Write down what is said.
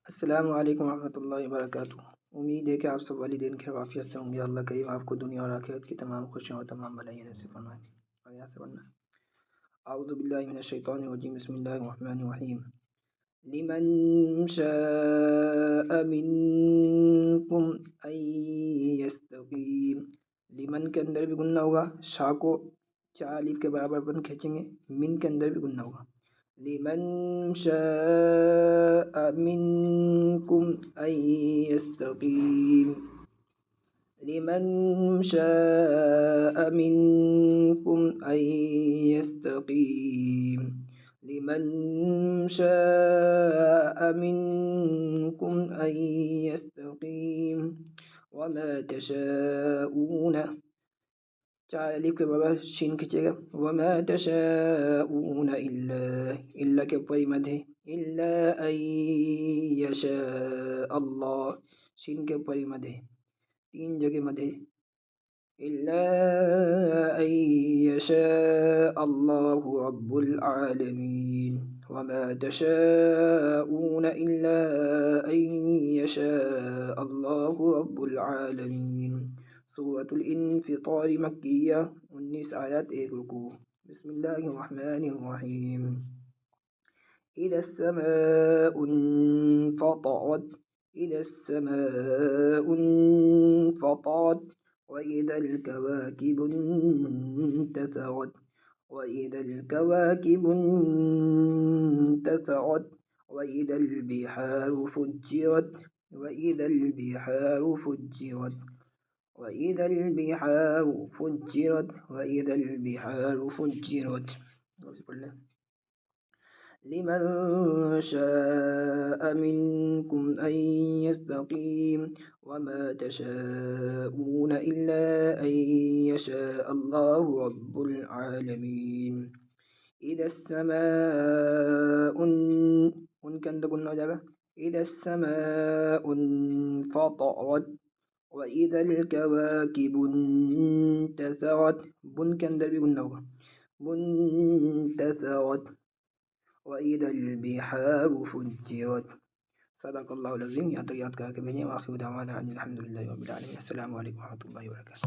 السلام علیکم ورحمۃ اللہ وبرکاتہ۔ امید ہے کہ آپ سب والدین خیر عافیت سے ہوں گے۔ اللہ کریم آپ کو دنیا اور آخرت کی تمام خوشیوں اور تمام بھلائیاں نصیب فرمائے۔ اور یہاں سے بننا اعوذ باللہ من الشیطان الرجیم، بسم اللہ الرحمن الرحیم۔ لمن شاء منکم ان یستقیم۔ لمن کے اندر بھی گننا ہوگا، شاء کو چار الف کے برابر بن کھینچیں گے، من کے اندر بھی گننا ہوگا۔ لمن شاء منکم ان یستقیم۔ لمن شاء منکم ان یستقیم۔ لمن شاء منکم ان یستقیم وما تشاءون، چار الف کے برابر شین کھینچے گا، وما تشاءون الا کے اوپر مد ہے، الا ان یشاء اللہ، شین کے اوپر مد ہے، تین جگہ مد ہے، الا ان یشاء اللہ رب العالمین وما تشاءون الا ان یشاء اللہ رب العالمین۔ سورة الانفطار مکیہ، 19 آیات، 1 رکوع۔ بسم اللہ الرحمن الرحیم۔ اذا السماء انفطرت، اذا السماء انفطرت واذا الكواكب انتثرت، واذا الكواكب انتثرت واذا البحار فجرت، واذا البحار فجرت، واذا البحار فجرت، واذا البحار فجرت۔ لمن شاء منكم أن يستقيم وما تشاءون إلا أن يشاء الله رب العالمين۔ إذا السماء ان کے اندر گننا ہو جائے گا، إذا السماء انفطرت وإذا الكواكب انتثرت، بن کے اندر بھی گننا ہوگا، انتثرت وإذا البحار فجرت۔ صدق اللہ العظیم۔ یہاں تک یاد کر کے بھیجیں۔ وآخر دعوانا ان الحمد للہ رب العالمین۔ السلام علیکم ورحمۃ اللہ وبرکاتہ۔